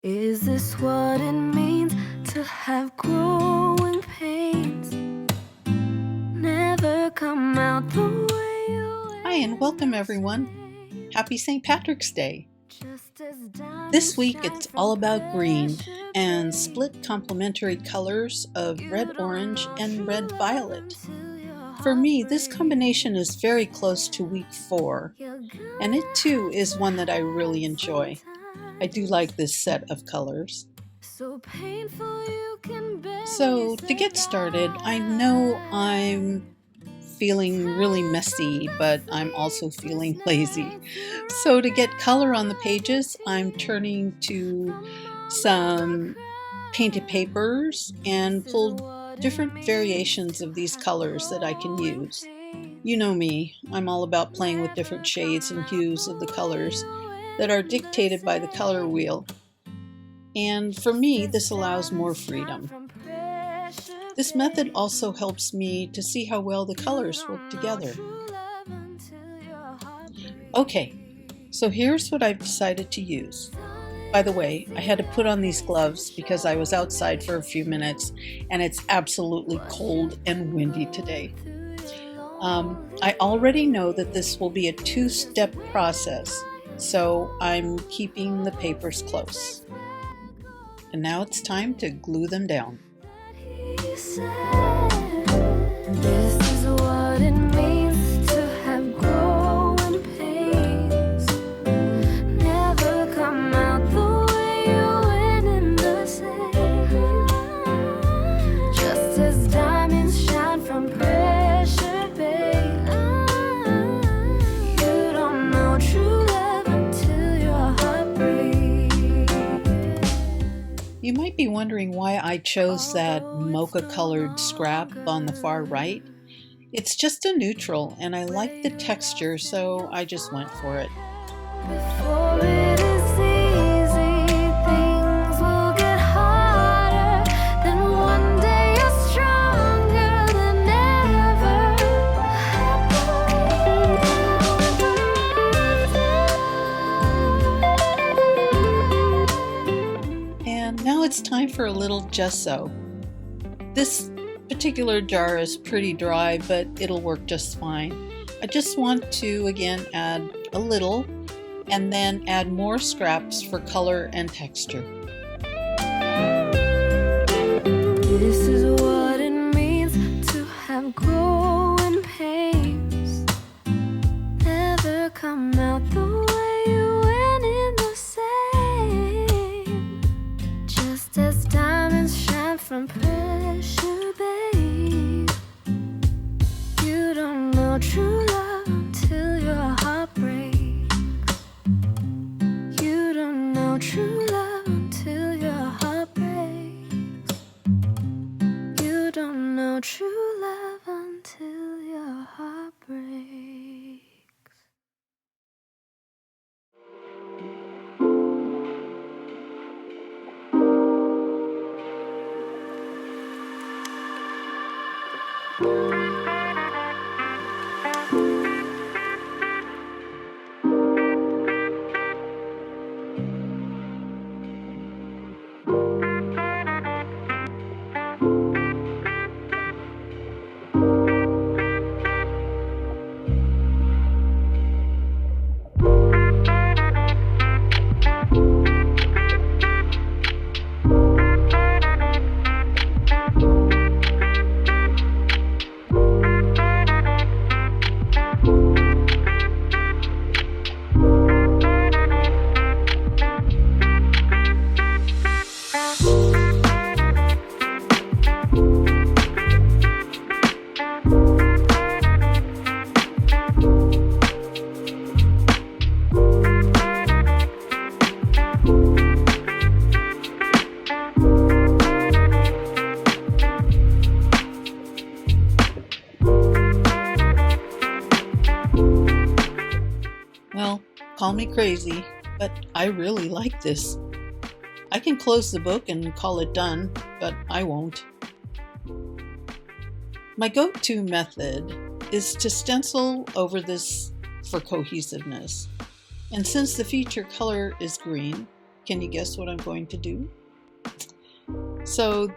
Is this what it means to have growing pains? Never come out the way you. Hi and welcome everyone. Happy St. Patrick's Day. This week it's all about green and split complementary colors of red orange and red violet. For me, this combination is very close to week 4, and it too is one that I really enjoy. I do like this set of colors. So to get started, I know I'm feeling really messy, but I'm also feeling lazy. So to get color on the pages, I'm turning to some painted papers and pulled different variations of these colors that I can use. You know me, I'm all about playing with different shades and hues of the colors that are dictated by the color wheel. And for me, this allows more freedom. This method also helps me to see how well the colors work together. Okay, so here's what I've decided to use. By the way, I had to put on these gloves because I was outside for a few minutes and it's absolutely cold and windy today. I already know that this will be a 2-step process, so I'm keeping the papers close. And now it's time to glue them down. This is what it means to have growing pains. Never come out the way you went in the same. Just as diamonds shine from pressure, babe. You don't know true love until your heart breaks. You might be wondering why I chose that mocha-colored scrap on the far right. It's just a neutral, and I like the texture, so I just went for it. Before it is easy, things will get harder. Then one day you're stronger than ever. And now it's time for a little gesso. This particular jar is pretty dry, but it'll work just fine. I just want to again add a little and then add more scraps for color and texture. This is what it means to have growing pains. Never come out the way you went in the same. Just as diamonds shine from pressure, babe. You don't know true love until your heart breaks. You don't know true love until your heart breaks. You don't know true love until your heart breaks. Well, call me crazy, but I really like this. I can close the book and call it done, but I won't. My go-to method is to stencil over this for cohesiveness. And since the feature color is green, Can you guess what I'm going to do? So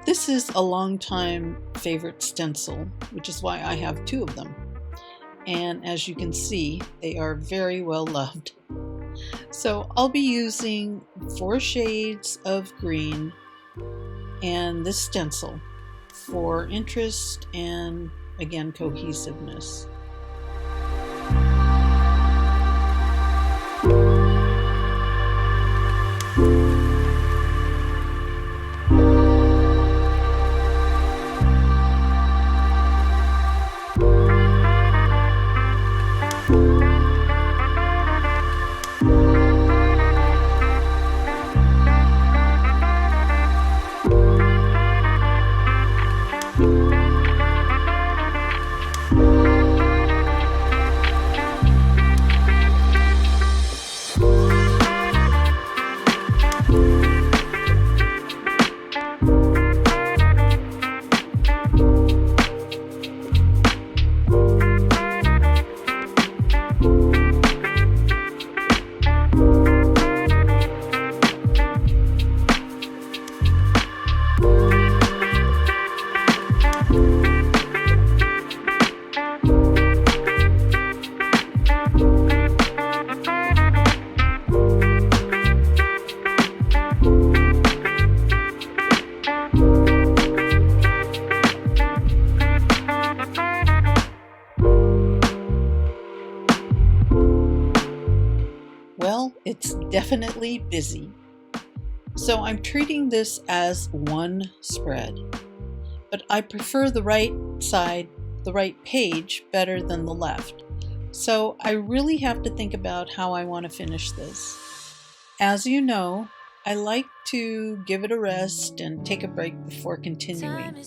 this is a long-time favorite stencil, which is why I have two of them. And as you can see, they are very well loved. So I'll be using 4 shades of green and this stencil for interest and, again, cohesiveness. Well, it's definitely busy. So I'm treating this as one spread, but I prefer the right side, the right page, better than the left. So I really have to think about how I want to finish this. As you know, I like to give it a rest and take a break before continuing.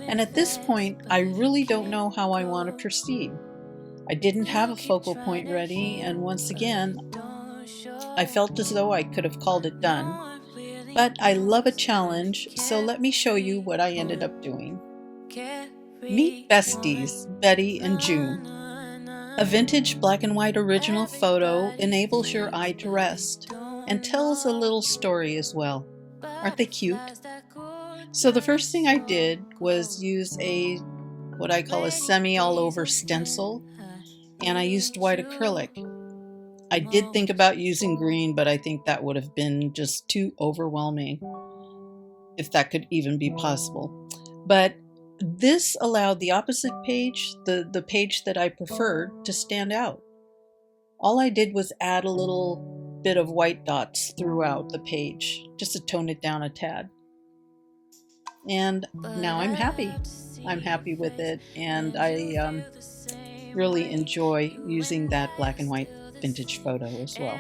And at this point, I really don't know how I want to proceed. I didn't have a focal point ready, and once again, I felt as though I could have called it done. But I love a challenge, so let me show you what I ended up doing. Meet besties, Betty and June. A vintage black and white original photo enables your eye to rest and tells a little story as well. Aren't they cute? So the first thing I did was use what I call a semi all over stencil, and I used white acrylic. I did think about using green, but I think that would have been just too overwhelming, if that could even be possible. But this allowed the opposite page, the page that I preferred, to stand out. All I did was add a little bit of white dots throughout the page, just to tone it down a tad. And now I'm happy. I'm happy with it, and I really enjoy using that black and white vintage photo as well.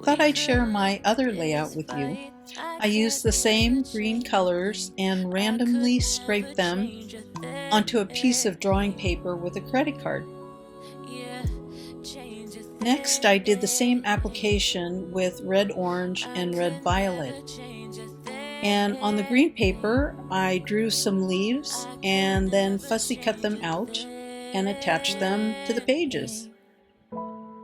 Thought I'd share my other layout with you. I used the same green colors and randomly scraped them onto a piece of drawing paper with a credit card. Next, I did the same application with red orange and red violet. And on the green paper, I drew some leaves and then fussy cut them out and attached them to the pages.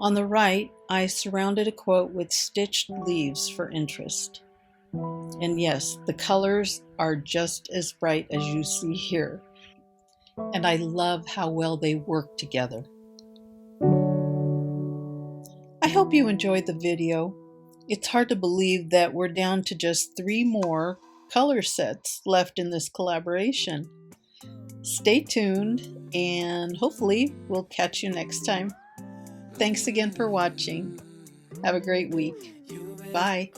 On the right, I surrounded a quote with stitched leaves for interest. And yes, the colors are just as bright as you see here. And I love how well they work together. I hope you enjoyed the video. It's hard to believe that we're down to just 3 more color sets left in this collaboration. Stay tuned, and hopefully we'll catch you next time. Thanks again for watching. Have a great week. Bye.